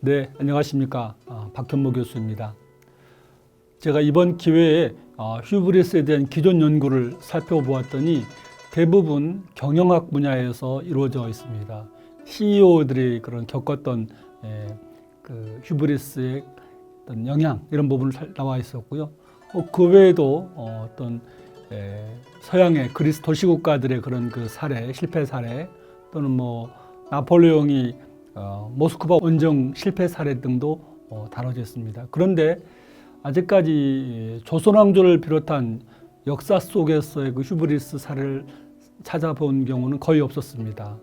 네, 안녕하십니까. 박현모 교수입니다. 제가 이번 기회에 휴브리스에 대한 기존 연구를 살펴보았더니 대부분 경영학 분야에서 이루어져 있습니다. CEO들이 그런 겪었던 그 휴브리스의 어떤 영향 이런 부분을 나와 있었고요. 그 외에도 어떤 서양의 그리스 도시국가들의 그런 그 사례, 실패 사례 또는 뭐 나폴레옹이 모스크바 원정 실패 사례 등도 다뤄져 있습니다. 그런데 아직까지 조선왕조를 비롯한 역사 속에서의 그 휴브리스 사례를 찾아본 경우는 거의 없었습니다.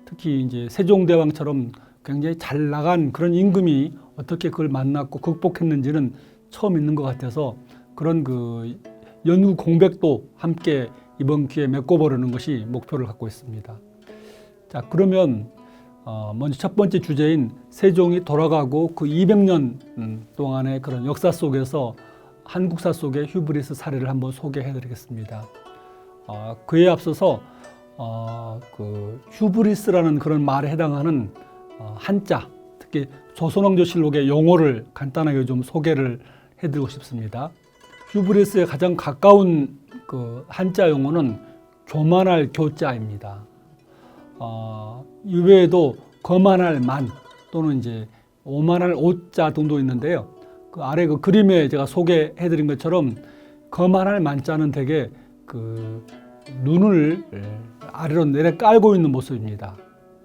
특히 이제 세종대왕처럼 굉장히 잘 나간 그런 임금이 어떻게 그걸 만났고 극복했는지는 처음 있는 것 같아서 그런 그 연구 공백도 함께 이번 기회에 메꿔보려는 것이 목표를 갖고 있습니다. 자, 그러면 먼저 첫 번째 주제인 세종이 돌아가고 그 200년 동안의 그런 역사 속에서 한국사 속의 휴브리스 사례를 한번 소개해 드리겠습니다. 그에 앞서서 그 휴브리스라는 그런 말에 해당하는 한자, 특히 조선왕조실록의 용어를 간단하게 좀 소개를 해드리고 싶습니다. 휴브리스에 가장 가까운 그 한자 용어는 교만할 교자입니다. 이외에도 거만할 만 또는 이제 오만할 오자 등도 있는데요. 그 아래 그 그림에 제가 소개해드린 것처럼 거만할 만자는 대개 그 눈을 아래로 내려 깔고 있는 모습입니다.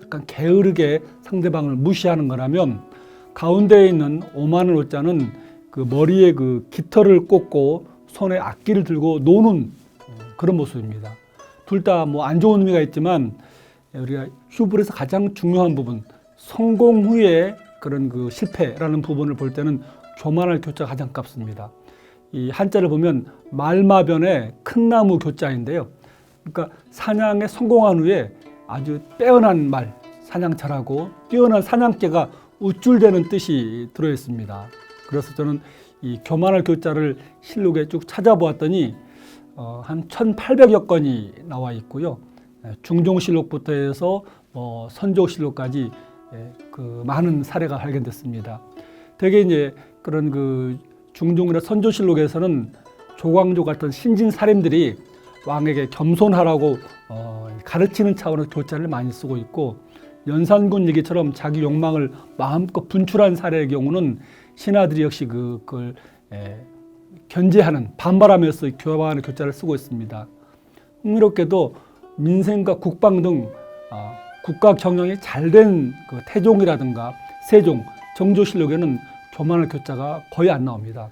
약간 게으르게 상대방을 무시하는 거라면 가운데에 있는 오만할 오자는 그 머리에 그 깃털을 꽂고 손에 악기를 들고 노는 그런 모습입니다. 둘 다 뭐 안 좋은 의미가 있지만 우리가 휴브리스 가장 중요한 부분, 성공 후에 그런 그 실패라는 부분을 볼 때는 교만할 교자가 가장 값습니다. 이 한자를 보면 말마변의 큰 나무 교자인데요. 그러니까 사냥에 성공한 후에 아주 빼어난 말, 사냥 잘하고 뛰어난 사냥개가 우쭐대는 뜻이 들어 있습니다. 그래서 저는 이 교만할 교자를 실록에 쭉 찾아보았더니 한 1800여 건이 나와 있고요. 중종실록부터 해서 선조실록까지 그 많은 사례가 발견됐습니다. 대개 이제 그런 그 중종이나 선조실록에서는 조광조 같은 신진 사림들이 왕에게 겸손하라고 가르치는 차원에서 교자를 많이 쓰고 있고, 연산군 얘기처럼 자기 욕망을 마음껏 분출한 사례의 경우는 신하들이 역시 그걸 견제하는, 반발하면서 교만의 교자를 쓰고 있습니다. 흥미롭게도 민생과 국방 등 국가 경영이 잘된 그 태종이라든가 세종, 정조실록에는 교만할 교자가 거의 안 나옵니다.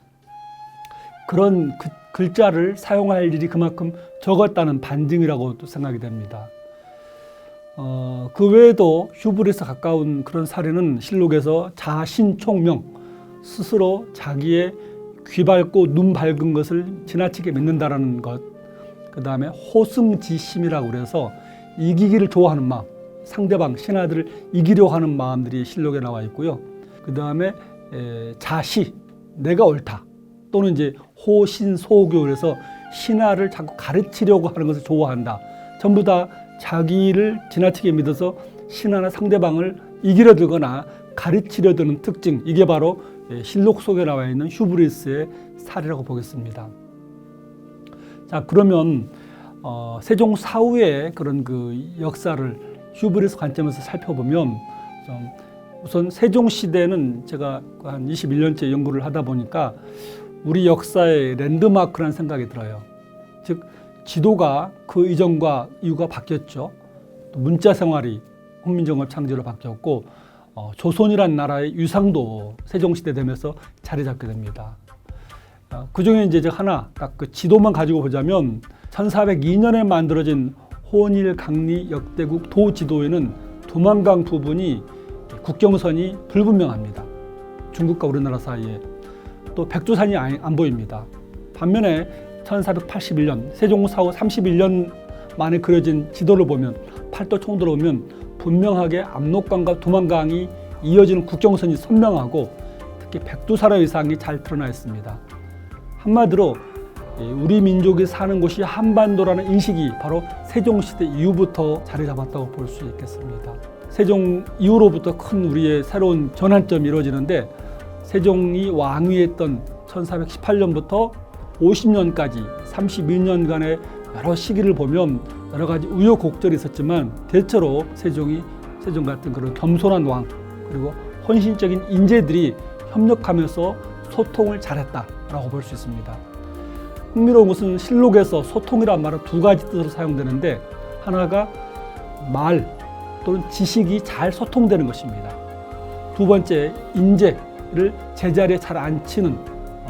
그런 글자를 사용할 일이 그만큼 적었다는 반증이라고 생각이 됩니다. 그 외에도 휴브리스 가까운 그런 사례는 실록에서 자신총명, 스스로 자기의 귀 밝고 눈 밝은 것을 지나치게 믿는다라는 것, 그 다음에 호승지심이라고 그래서 이기기를 좋아하는 마음, 상대방, 신하들을 이기려고 하는 마음들이 실록에 나와 있고요. 그 다음에 자시, 내가 옳다, 또는 이제 호신소교, 그래서 신하를 자꾸 가르치려고 하는 것을 좋아한다. 전부 다 자기를 지나치게 믿어서 신하나 상대방을 이기려 들거나 가르치려 드는 특징, 이게 바로 실록 속에 나와 있는 휴브리스의 사례라고 보겠습니다. 자, 그러면 세종 사후의 그런 그 역사를 휴브리스 관점에서 살펴보면 우선 세종 시대는 제가 한 21년째 연구를 하다 보니까 우리 역사의 랜드마크라는 생각이 들어요. 즉 지도가 그 이전과 이후가 바뀌었죠. 또 문자 생활이 훈민정음 창제로 바뀌었고 조선이란 나라의 유상도 세종시대 되면서 자리 잡게 됩니다. 그 중에 이제 하나 딱 그 지도만 가지고 보자면 1402년에 만들어진 호일 강리 역대국 도지도에는 두만강 부분이 국경선이 불분명합니다. 중국과 우리나라 사이에. 또 백두산이 안 보입니다. 반면에 1481년 세종 사후 31년 만에 그려진 지도를 보면, 팔도 총도를 보면 분명하게 압록강과 두만강이 이어지는 국경선이 선명하고 특히 백두산의 의상이 잘 드러나 있습니다. 한마디로 우리 민족이 사는 곳이 한반도라는 인식이 바로 세종시대 이후부터 자리 잡았다고 볼 수 있겠습니다. 세종 이후로부터 큰 우리의 새로운 전환점이 이루어지는데 세종이 왕위했던 1418년부터 50년까지 32년간의 여러 시기를 보면 여러 가지 우여곡절이 있었지만 대체로 세종 같은 그런 겸손한 왕 그리고 헌신적인 인재들이 협력하면서 소통을 잘했다라고 볼 수 있습니다. 흥미로운 것은 실록에서 소통이란 말은 두 가지 뜻으로 사용되는데 하나가 말 또는 지식이 잘 소통되는 것입니다. 두 번째, 인재를 제자리에 잘 앉히는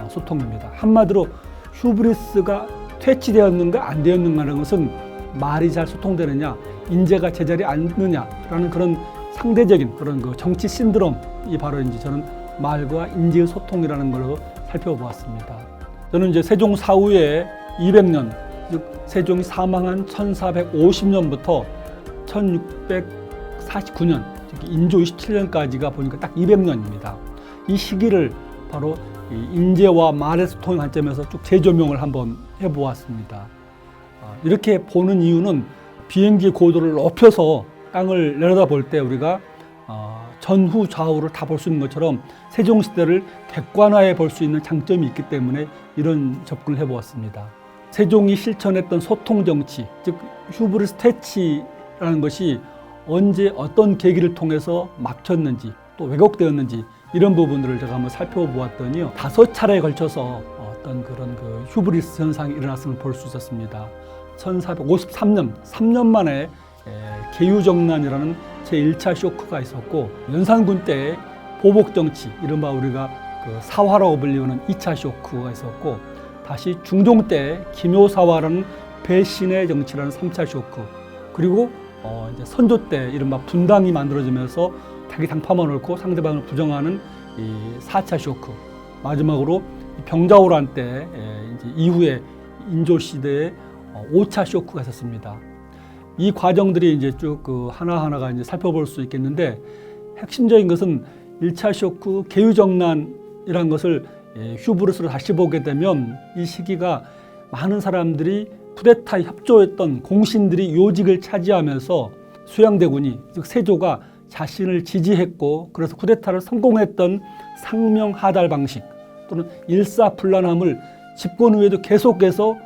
소통입니다. 한마디로 휴브리스가 퇴치되었는가 안 되었는가라는 것은 말이 잘 소통되느냐, 인재가 제자리에 앉느냐라는 그런 상대적인 그런 그 정치 신드롬이 바로 이제 저는 말과 인재의 소통이라는 걸로 살펴보았습니다. 저는 이제 세종 사후에 200년, 즉 세종이 사망한 1450년부터 1649년, 즉 인조 27년까지가 보니까 딱 200년입니다. 이 시기를 바로 인재와 말의 소통의 관점에서 쭉 재조명을 한번 해보았습니다. 이렇게 보는 이유는 비행기의 고도를 높여서 땅을 내려다볼 때 우리가 전후 좌우를 다 볼 수 있는 것처럼 세종시대를 객관화해 볼 수 있는 장점이 있기 때문에 이런 접근을 해보았습니다. 세종이 실천했던 소통정치, 즉 휴브리스 퇴치라는 것이 언제 어떤 계기를 통해서 막혔는지 또 왜곡되었는지 이런 부분들을 제가 한번 살펴보았더니요, 5차례에 걸쳐서 어떤 그런 그 휴브리스 현상이 일어났음을 볼 수 있었습니다. 1453년, 3년 만에 계유정난이라는 제1차 쇼크가 있었고, 연산군 때 보복정치, 이른바 우리가 그 사화라고 불리우는 2차 쇼크가 있었고, 다시 중종 때 기묘사화라는 배신의 정치라는 3차 쇼크, 그리고 이제 선조 때 이른바 분당이 만들어지면서 자기 당파만 옳고 상대방을 부정하는 이 4차 쇼크, 마지막으로 병자호란 때 이제 이후에 인조 시대에 5차 쇼크가 있었습니다. 이 과정들이 이제 쭉 그 하나하나가 이제 살펴볼 수 있겠는데, 핵심적인 것은 1차 쇼크 계유정난이라는 것을 휴브리스로 다시 보게 되면 이 시기가 많은 사람들이 쿠데타에 협조했던 공신들이 요직을 차지하면서 수양대군이, 즉 세조가 자신을 지지했고 그래서 쿠데타를 성공했던 상명하달 방식 또는 일사불란함을 집권 후에도 계속해서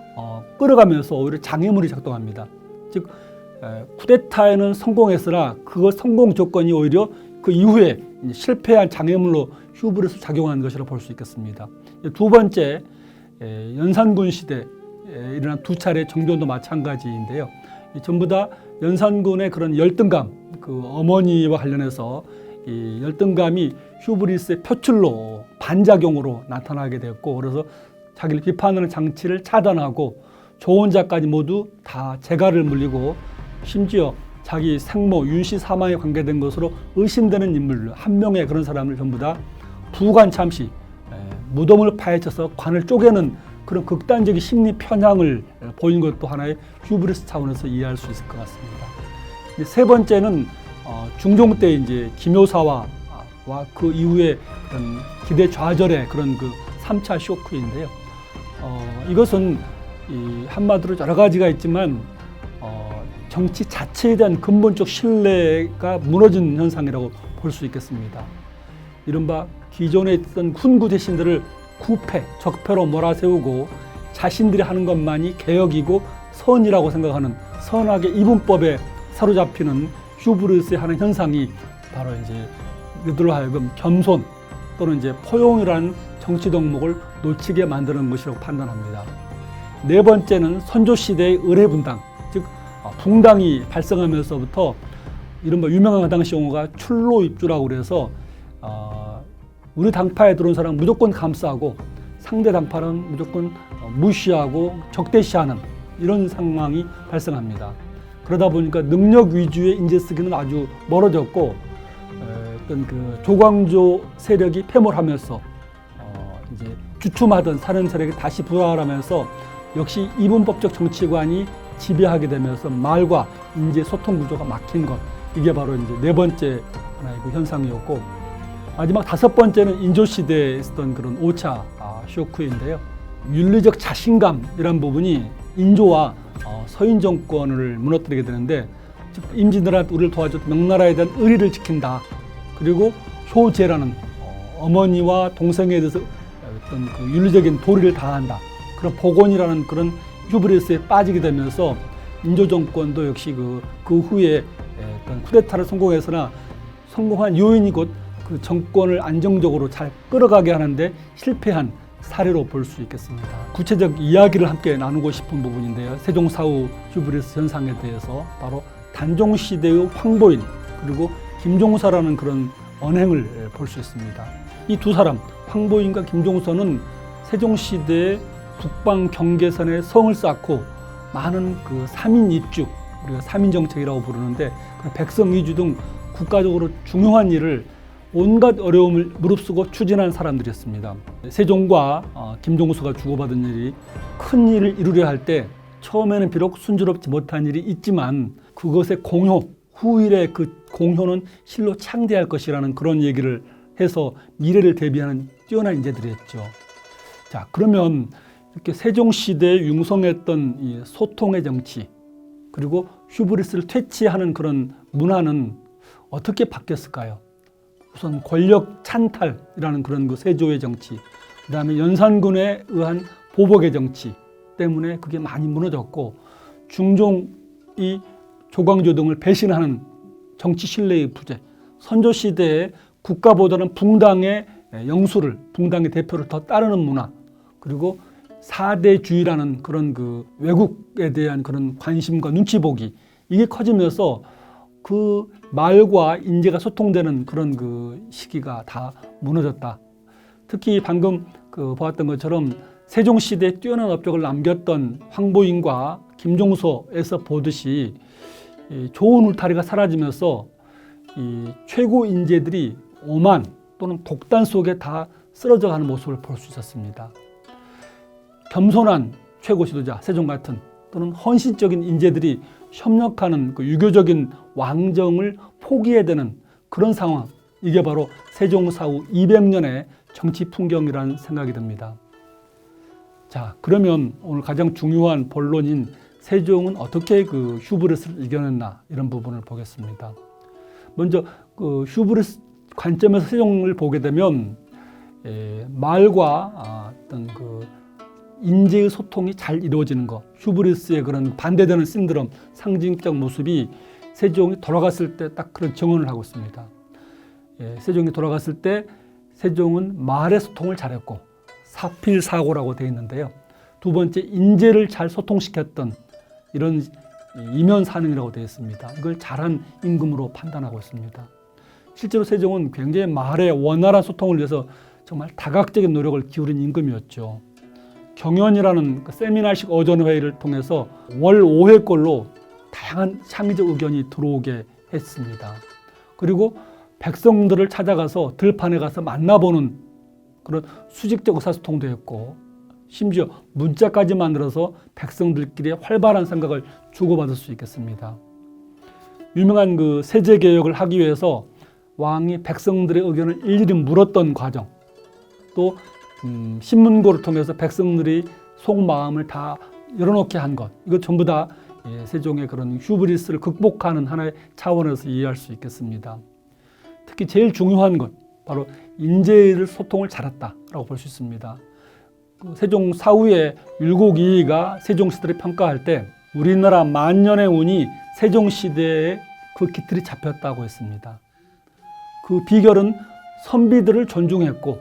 끌어가면서 오히려 장애물이 작동합니다. 즉 쿠데타에는 성공했으나 그 성공 조건이 오히려 그 이후에 실패한 장애물로 휴브리스 작용하는 것이라고 볼 수 있겠습니다. 두 번째, 연산군 시대에 일어난 2차례 정변도 마찬가지인데요. 전부 다 연산군의 그런 열등감, 그 어머니와 관련해서 이 열등감이 휴브리스의 표출로 반작용으로 나타나게 되었고, 그래서 자기를 비판하는 장치를 차단하고 조언자까지 모두 다 재갈을 물리고, 심지어 자기 생모 윤씨 사망에 관계된 것으로 의심되는 인물 한 명의 그런 사람을 전부 다 부관 참시, 무덤을 파헤쳐서 관을 쪼개는 그런 극단적인 심리 편향을 보인 것도 하나의 휴브리스 차원에서 이해할 수 있을 것 같습니다. 세 번째는 중종 때 이제 기묘사화와 그 이후에 그런 기대 좌절의 그런 그 3차 쇼크인데요. 이것은 한마디로 여러 가지가 있지만 정치 자체에 대한 근본적 신뢰가 무너진 현상이라고 볼 수 있겠습니다. 이른바 기존에 있던 훈구 대신들을 구패, 적폐로 몰아세우고 자신들이 하는 것만이 개혁이고 선이라고 생각하는 선악의 이분법에 사로잡히는 휴브리스의 하는 현상이 바로 이제 이들로 하여금 겸손 또는 이제 포용이라는 정치 덕목을 놓치게 만드는 것이라고 판단합니다. 네 번째는 선조 시대의 의례분당, 즉 붕당이 발생하면서부터 이른바 유명한 당시 용어가 출로입주라고 그래서 우리 당파에 들어온 사람은 무조건 감싸고 상대 당파는 무조건 무시하고 적대시하는 이런 상황이 발생합니다. 그러다 보니까 능력 위주의 인재 쓰기는 아주 멀어졌고, 어떤 그 조광조 세력이 패몰하면서 이제 주춤하던 사는 세력이 다시 부활하면서 역시 이분법적 정치관이 지배하게 되면서 말과 인재 소통 구조가 막힌 것, 이게 바로 이제 네 번째 하나의 그 현상이었고, 마지막 다섯 번째는 인조 시대에 있었던 그런 5차 쇼크인데요. 윤리적 자신감이란 부분이 인조와 서인 정권을 무너뜨리게 되는데, 즉 임진왜란 우리를 도와줬던 명나라에 대한 의리를 지킨다. 그리고 효제라는 어머니와 동생에 대해서 어떤 그 윤리적인 도리를 다한다. 그런 복원이라는 그런 휴브리스에 빠지게 되면서 민조 정권도 역시 그 후에 어떤 쿠데타를 성공해서나 성공한 요인이 곧 그 정권을 안정적으로 잘 끌어가게 하는데 실패한 사례로 볼 수 있겠습니다. 구체적 이야기를 함께 나누고 싶은 부분인데요. 세종사후 휴브리스 현상에 대해서 바로 단종시대의 황보인 그리고 김종서라는 그런 언행을 볼 수 있습니다. 이 두 사람, 황보인과 김종서는 세종시대의 북방 경계선에 성을 쌓고 많은 그 3인 입주, 우리가 3인 정책이라고 부르는데 그 백성 이주 등 국가적으로 중요한 일을 온갖 어려움을 무릅쓰고 추진한 사람들이었습니다. 세종과 김종서가 주고받은 일이 큰 일을 이루려 할 때 처음에는 비록 순조롭지 못한 일이 있지만 그것의 공효, 후일의 그 공효는 실로 창대할 것이라는 그런 얘기를 해서 미래를 대비하는 뛰어난 인재들이었죠. 자, 그러면 이렇게 세종시대에 융성했던 이 소통의 정치 그리고 휴브리스를 퇴치하는 그런 문화는 어떻게 바뀌었을까요? 우선 권력 찬탈이라는 그런 그 세조의 정치, 그 다음에 연산군에 의한 보복의 정치 때문에 그게 많이 무너졌고 중종이 조광조 등을 배신하는 정치 신뢰의 부재, 선조시대에 국가보다는 붕당의 영수를, 붕당의 대표를 더 따르는 문화, 그리고 사대주의라는 그런 그 외국에 대한 그런 관심과 눈치 보기, 이게 커지면서 그 말과 인재가 소통되는 그런 그 시기가 다 무너졌다. 특히 방금 보았던 것처럼 세종시대에 뛰어난 업적을 남겼던 황보인과 김종서에서 보듯이 좋은 울타리가 사라지면서 이 최고 인재들이 오만 또는 독단 속에 다 쓰러져가는 모습을 볼 수 있었습니다. 겸손한 최고 지도자 세종 같은 또는 헌신적인 인재들이 협력하는 그 유교적인 왕정을 포기해야 되는 그런 상황, 이게 바로 세종사후 200년의 정치 풍경이라는 생각이 듭니다. 자, 그러면 오늘 가장 중요한 본론인 세종은 어떻게 그 휴브리스를 이겨냈나, 이런 부분을 보겠습니다. 먼저 그 휴브리스 관점에서 세종을 보게 되면 말과 어떤 그 인재의 소통이 잘 이루어지는 것, 휴브리스의 그런 반대되는 신드롬, 상징적 모습이 세종이 돌아갔을 때 딱 그런 증언을 하고 있습니다. 세종이 돌아갔을 때 세종은 말의 소통을 잘했고 사필사고라고 되어 있는데요. 두 번째, 인재를 잘 소통시켰던 이런 이면사능이라고 되어 있습니다. 이걸 잘한 임금으로 판단하고 있습니다. 실제로 세종은 굉장히 말의 원활한 소통을 위해서 정말 다각적인 노력을 기울인 임금이었죠. 경연이라는 그 세미나식 어전회의를 통해서 월 5회꼴로 다양한 창의적 의견이 들어오게 했습니다. 그리고 백성들을 찾아가서 들판에 가서 만나보는 그런 수직적 의사소통도 했고, 심지어 문자까지 만들어서 백성들끼리 활발한 생각을 주고받을 수 있겠습니다. 유명한 그 세제개혁을 하기 위해서 왕이 백성들의 의견을 일일이 물었던 과정, 또 신문고를 통해서 백성들이 속마음을 다 열어놓게 한 것, 이거 전부 다 세종의 그런 휴브리스를 극복하는 하나의 차원에서 이해할 수 있겠습니다. 특히 제일 중요한 것, 바로 인재를 소통을 잘했다라고 볼 수 있습니다. 세종 사후에 율곡이이가 세종시대를 평가할 때 우리나라 만년의 운이 세종시대에 그 깃틀이 잡혔다고 했습니다. 그 비결은 선비들을 존중했고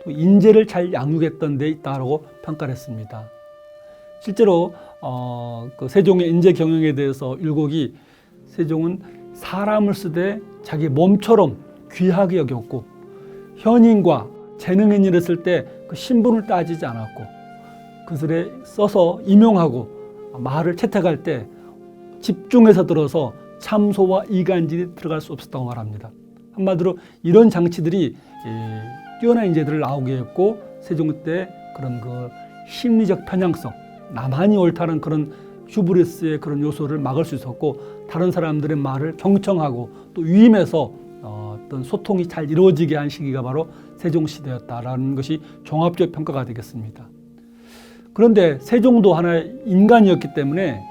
또 인재를 잘 양육했던 데 있다고 평가를 했습니다. 실제로 그 세종의 인재 경영에 대해서 율곡이 세종은 사람을 쓰되 자기 몸처럼 귀하게 여겼고 현인과 재능인을 했을 때 그 신분을 따지지 않았고 그들에 써서 임용하고 말을 채택할 때 집중해서 들어서 참소와 이간질이 들어갈 수 없었다고 말합니다. 한마디로 이런 장치들이 뛰어난 인재들을 나오게 했고 세종 때 그런 그 심리적 편향성, 나만이 옳다는 그런 휴브리스의 그런 요소를 막을 수 있었고 다른 사람들의 말을 경청하고 또 위임해서 어떤 소통이 잘 이루어지게 한 시기가 바로 세종시대였다라는 것이 종합적 평가가 되겠습니다. 그런데 세종도 하나의 인간이었기 때문에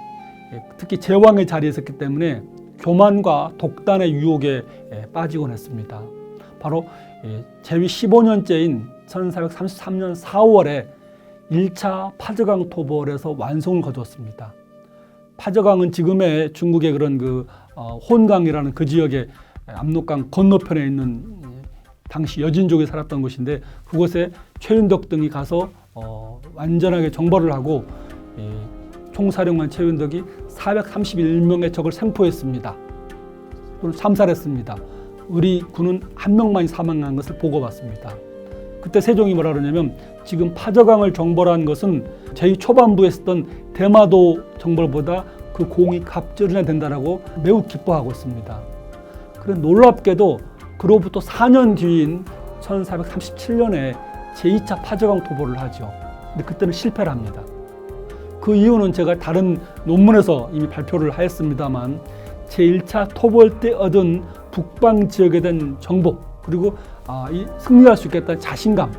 특히 제왕의 자리에 있었기 때문에 교만과 독단의 유혹에 빠지곤 했습니다. 바로 재위 15년째인 1433년 4월에 1차 파저강 토벌에서 완성을 거두었습니다. 파저강은 지금의 중국의 그런 혼강이라는 그 지역의 압록강 건너편에 있는 당시 여진족이 살았던 곳인데, 그곳에 최윤덕 등이 가서 완전하게 정벌을 하고 총사령관 최윤덕이 431명의 적을 생포했습니다. 또는 참살했습니다. 우리 군은 한 명만이 사망한 것을 보고받습니다. 그때 세종이 뭐라 그러냐면, 지금 파저강을 정벌한 것은 제2 초반부에 쓰던 대마도 정벌보다 그 공이 갑절이나 된다라고 매우 기뻐하고 있습니다. 그런데 놀랍게도 그로부터 4년 뒤인 1437년에 제2차 파저강 토벌을 하죠. 근데 그때는 실패를 합니다. 그 이유는 제가 다른 논문에서 이미 발표를 하였습니다만, 제1차 토벌 때 얻은 북방 지역에 대한 정보, 그리고 승리할 수 있겠다는 자신감,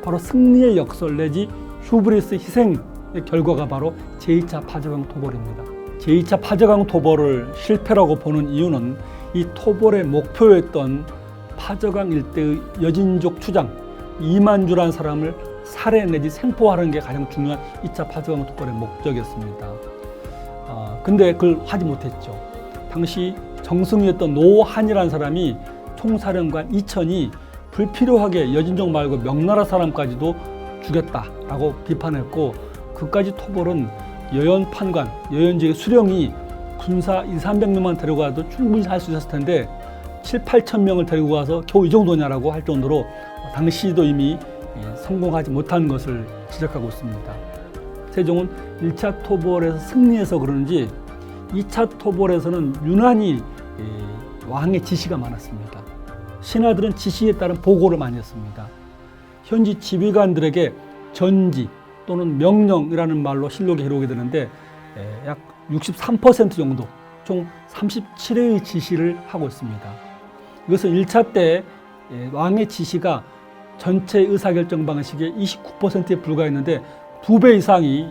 바로 승리의 역설 내지 휴브리스 희생의 결과가 바로 제2차 파저강 토벌입니다. 제2차 파저강 토벌을 실패라고 보는 이유는 이 토벌의 목표였던 파저강 일대의 여진족 추장 이만주라는 사람을 살해 내지 생포하는 게 가장 중요한 2차 파저강 토벌의 목적이었습니다. 근데 그걸 하지 못했죠. 당시 정승이었던 노한이라는 사람이 총사령관 이천이 불필요하게 여진족 말고 명나라 사람까지도 죽였다라고 비판했고, 그까지 토벌은 여연 판관, 여연 지역의 수령이 군사 200~300명만 데려가도 충분히 할 수 있었을 텐데 7~8천 명을 데리고 가서 겨우 이 정도냐라고 할 정도로 당시도 이미 성공하지 못한 것을 지적하고 있습니다. 세종은 1차 토벌에서 승리해서 그런지 2차 토벌에서는 유난히 왕의 지시가 많았습니다. 신하들은 지시에 따른 보고를 많이 했습니다. 현지 지휘관들에게 전지 또는 명령이라는 말로 실록에 기록이 되는데 약 63% 정도, 총 37회의 지시를 하고 있습니다. 이것은 1차 때 왕의 지시가 전체 의사결정 방식의 29%에 불과했는데 2배 이상이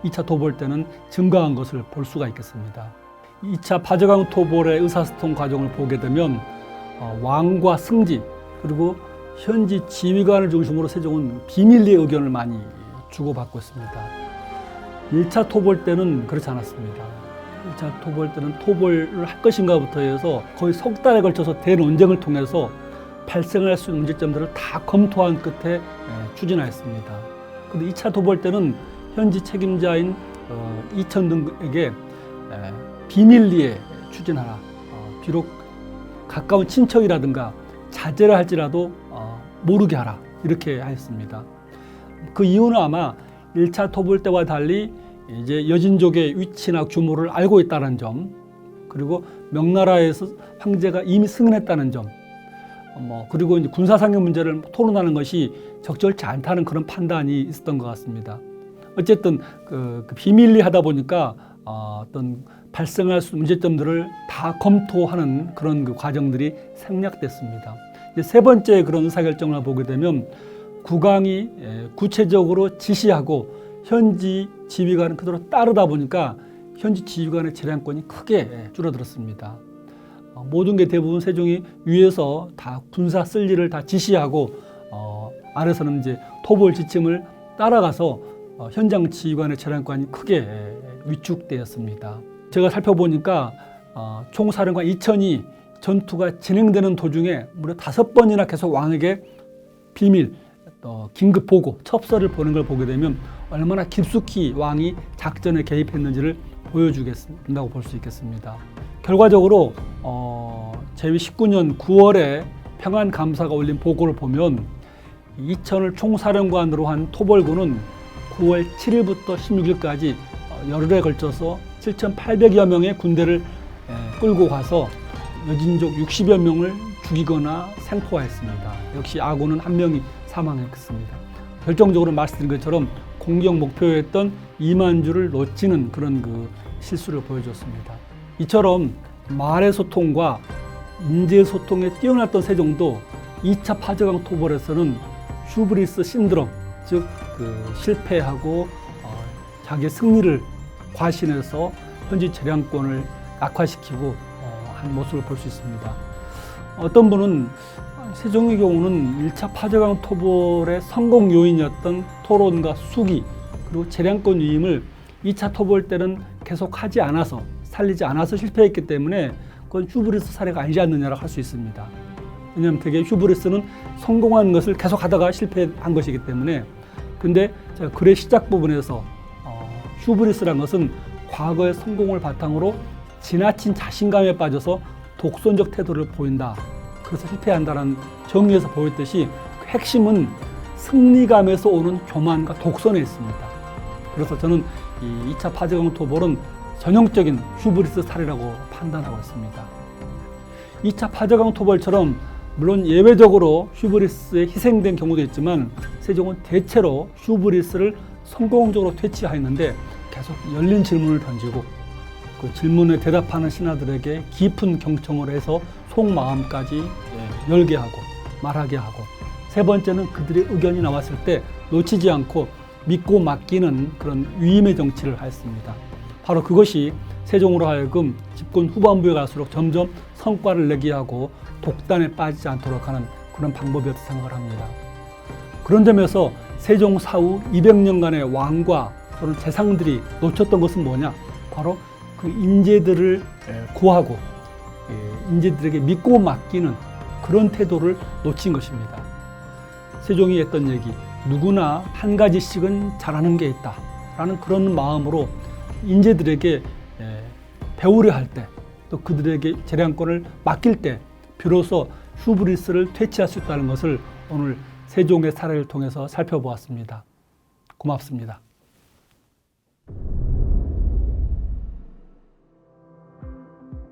2차 토벌 때는 증가한 것을 볼 수가 있겠습니다. 2차 파저강 토벌의 의사소통 과정을 보게 되면 왕과 승지, 그리고 현지 지휘관을 중심으로 세종은 비밀리에 의견을 많이 주고받고 있습니다. 1차 토벌 때는 그렇지 않았습니다. 1차 토벌 때는 토벌을 할 것인가부터 해서 거의 석 달에 걸쳐서 대논쟁을 통해서 발생할 수 있는 문제점들을 다 검토한 끝에 추진하였습니다. 그런데 2차 토벌 때는 현지 책임자인 이천 등에게 비밀리에 추진하라. 비록 가까운 친척이라든가 자제를 할지라도 모르게 하라. 이렇게 하였습니다. 그 이유는 아마 1차 토벌 때와 달리 이제 여진족의 위치나 규모를 알고 있다는 점, 그리고 명나라에서 황제가 이미 승인했다는 점, 그리고 이제 군사상용 문제를 토론하는 것이 적절치 않다는 그런 판단이 있었던 것 같습니다. 어쨌든 그 비밀리 하다 보니까 어떤 발생할 수 있는 문제점들을 다 검토하는 그런 그 과정들이 생략됐습니다. 이제 세 번째 그런 의사결정을 보게 되면 국왕이 구체적으로 지시하고 현지 지휘관은 그대로 따르다 보니까 현지 지휘관의 재량권이 크게 줄어들었습니다. 모든 게 대부분 세종이 위에서 다 군사 쓸 일을 다 지시하고 아래서는 이제 토벌 지침을 따라가서 현장 지휘관의 재량권이 크게 위축되었습니다. 제가 살펴보니까 총사령관 이천이 전투가 진행되는 도중에 무려 5번이나 계속 왕에게 비밀, 긴급 보고, 첩서를 보낸 걸 보게 되면 얼마나 깊숙이 왕이 작전에 개입했는지를 보여주겠다고 볼 수 있겠습니다. 결과적으로 제위 19년 9월에 평안감사가 올린 보고를 보면 이천을 총사령관으로 한 토벌군은 9월 7일부터 16일까지 열흘에 걸쳐서 7,800여 명의 군대를 끌고 가서 여진족 60여 명을 죽이거나 생포하였습니다. 역시 아군은 한 명이 사망했습니다. 결정적으로 말씀드린 것처럼 공격 목표였던 이만주를 놓치는 그런 그 실수를 보여줬습니다. 이처럼 말의 소통과 인재 소통에 뛰어났던 세종도 2차 파저강 토벌에서는 휴브리스 신드롬, 즉 실패하고 자기의 승리를 과신해서 현지 재량권을 악화시키고 한 모습을 볼 수 있습니다. 어떤 분은 세종의 경우는 1차 파저강 토벌의 성공 요인이었던 토론과 수기 그리고 재량권 유임을 2차 토벌 때는 계속하지 않아서 살리지 않아서 실패했기 때문에 그건 휴브리스 사례가 아니지 않느냐라고 할 수 있습니다. 왜냐하면 되게 휴브리스는 성공한 것을 계속하다가 실패한 것이기 때문에. 근데 제가 글의 시작 부분에서 휴브리스란 것은 과거의 성공을 바탕으로 지나친 자신감에 빠져서 독선적 태도를 보인다. 그래서 실패한다는 정의에서 보였듯이 그 핵심은 승리감에서 오는 교만과 독선에 있습니다. 그래서 저는 이 2차 파저강 토벌은 전형적인 휴브리스 사례라고 판단하고 있습니다. 2차 파저강 토벌처럼 물론 예외적으로 휴브리스에 희생된 경우도 있지만 세종은 대체로 휴브리스를 성공적으로 퇴치하였는데 계속 열린 질문을 던지고 그 질문에 대답하는 신하들에게 깊은 경청을 해서 속마음까지 열게 하고 말하게 하고, 세 번째는 그들의 의견이 나왔을 때 놓치지 않고 믿고 맡기는 그런 위임의 정치를 하였습니다. 바로 그것이 세종으로 하여금 집권 후반부에 갈수록 점점 성과를 내게 하고 독단에 빠지지 않도록 하는 그런 방법이었다고 생각을 합니다. 그런 점에서 세종 사후 200년간의 왕과 또는 재상들이 놓쳤던 것은 뭐냐? 바로 그 인재들을 구하고 인재들에게 믿고 맡기는 그런 태도를 놓친 것입니다. 세종이 했던 얘기, 누구나 한 가지씩은 잘하는 게 있다 라는 그런 마음으로 인재들에게 배우려 할 때, 또 그들에게 재량권을 맡길 때 비로소 휴브리스를 퇴치할 수 있다는 것을 오늘 세종의 사례를 통해서 살펴보았습니다. 고맙습니다.